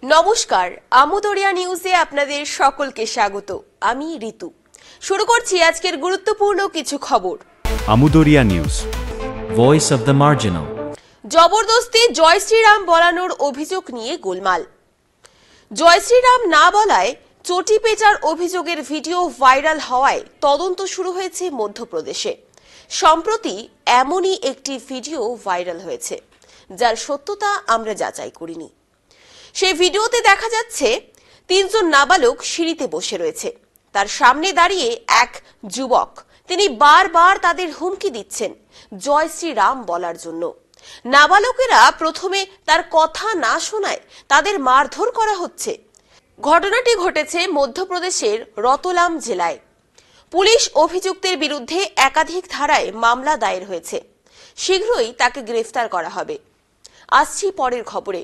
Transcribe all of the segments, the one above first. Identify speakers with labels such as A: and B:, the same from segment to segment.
A: নমস্কার, আমোদরিয়া নিউজে আপনাদের সকলকে স্বাগত। আমি ঋতু। শুরু করছি আজকের গুরুত্বপূর্ণ কিছু খবর।
B: Amodariya news, voice of the marginal.
A: জবরদস্তি জয় শ্রীরাম বলানোর অভিযোগ নিয়ে গোলমাল। জয় শ্রীরাম না বলায় চটি পেঁচার অভিযোগের ভিডিও ভাইরাল হওয়ায় তদন্ত শুরু হয়েছে মধ্যপ্রদেশে। সম্প্রতি এমনই একটি ভিডিও ভাইরাল হয়েছে, যার সত্যতা আমরা যাচাই করিনি। সেই ভিডিওতে দেখা যাচ্ছে তিনজন নাবালক সিঁড়িতে বসে রয়েছে। তার সামনে দাঁড়িয়ে এক যুবক, তিনি বারবার তাদের হুমকি দিচ্ছেন জয় শ্রীরাম বলার জন্য। নাবালকেরা প্রথমে তার কথা না শোনায় তাদের মারধর করা হচ্ছে। ঘটনাটি ঘটেছে মধ্যপ্রদেশের রতলাম জেলায়। পুলিশ অভিযুক্তের বিরুদ্ধে একাধিক ধারায় মামলা দায়ের হয়েছে। শীঘ্রই তাকে গ্রেফতার করা হবে। আসছি পরের খবরে।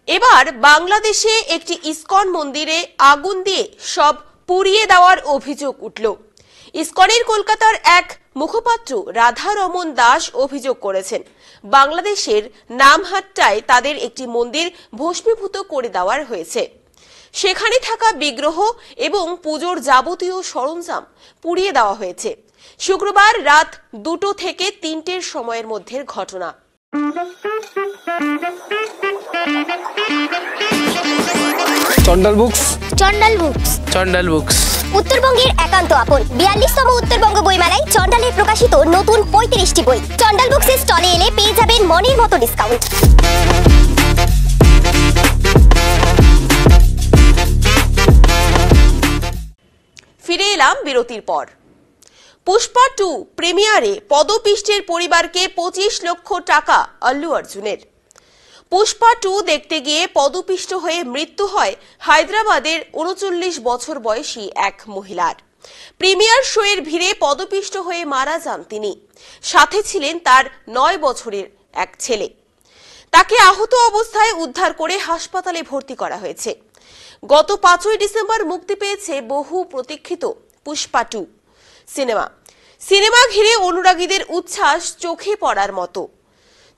A: এবার বাংলাদেশে একটি ইসকন মন্দিরে আগুন দিয়ে সব পুড়িয়ে দেওয়ার অভিযোগ উঠল। ইসকনের কলকাতার এক মুখপাত্র রাধা রমন দাস অভিযোগ করেছেন, বাংলাদেশের নামহাট্টায় তাদের একটি মন্দির ভস্মীভূত করে দেওয়ার হয়েছে। সেখানে থাকা বিগ্রহ এবং পুজোর যাবতীয় সরঞ্জাম পুড়িয়ে দেওয়া হয়েছে। শুক্রবার রাত 2টো থেকে 3টের সময়ের মধ্যের ঘটনা।
C: চন্ডাল বুকস
D: উত্তরবঙ্গের একান্ত আপন 42তম উত্তরবঙ্গ বইমেলায় চন্ডালের প্রকাশিত নতুন 35টি বই। চন্ডাল বুকসের স্টলে এলে পেয়ে যাবেন মনের মতো ডিসকাউন্ট।
A: ফিরে এলাম বিরতির পর। পুষ্পা 2 প্রিমিয়ারে পদপিষ্টের পরিবারকে 25 লক্ষ টাকা আল্লু অর্জুনের। পুষ্পা 2 দেখতে গিয়ে পদপিষ্ট হয়ে মৃত্যু হয় হায়দ্রাবাদের 39 বছর বয়সী এক মহিলার। প্রিমিয়ার শোয়ের ভিড়ে পদপিষ্ট হয়ে মারা যান তিনি। সাথে ছিলেন তার 9 বছরের এক ছেলে। তাকে আহত অবস্থায় উদ্ধার করে হাসপাতালে ভর্তি করা হয়েছে। গত 5ই ডিসেম্বর মুক্তি পেয়েছে বহু প্রতীক্ষিত পুষ্পা 2 সিনেমা ঘিরে অনুরাগীদের উচ্ছ্বাস চোখে পড়ার মতো।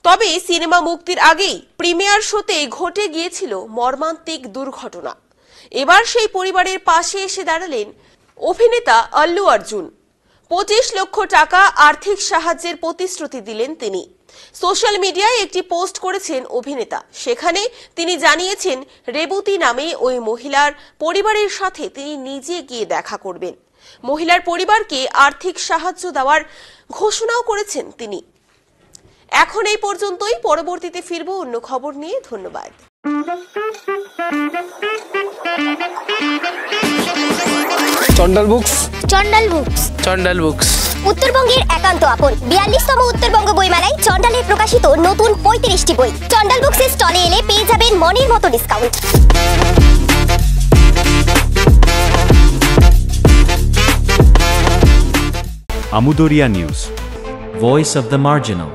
A: তবে সিনেমা মুক্তির আগেই প্রিমিয়ার শোতে ঘটে গিয়েছিল মর্মান্তিক দুর্ঘটনা। এবার সেই পরিবারের পাশে এসে দাঁড়ালেন অভিনেতা আল্লু অর্জুন। 25 লক্ষ টাকা আর্থিক সাহায্যের প্রতিশ্রুতি দিলেন তিনি। সোশ্যাল মিডিয়ায় একটি পোস্ট করেছেন অভিনেতা। সেখানে তিনি জানিয়েছেন রেবতী নামে ওই মহিলার পরিবারের সাথে তিনি নিজে গিয়ে দেখা করবেন। মহিলার পরিবারকে আর্থিক সাহায্য দেওয়ার ঘোষণাও করেছেন তিনি। এখন এই পর্যন্তই। পরবর্তীতে ফিরবো অন্য খবর নিয়ে। ধন্যবাদ।
C: চন্ডাল বুকস
D: উত্তরবঙ্গের একান্ত আপন 42তম উত্তরবঙ্গ বইমেলায় চন্ডালের প্রকাশিত নতুন 35টি বই। চন্ডাল বুকসের স্টলে এলে পেয়ে যাবেন মনের মতো discount.
B: Amodariya news, voice of the marginal.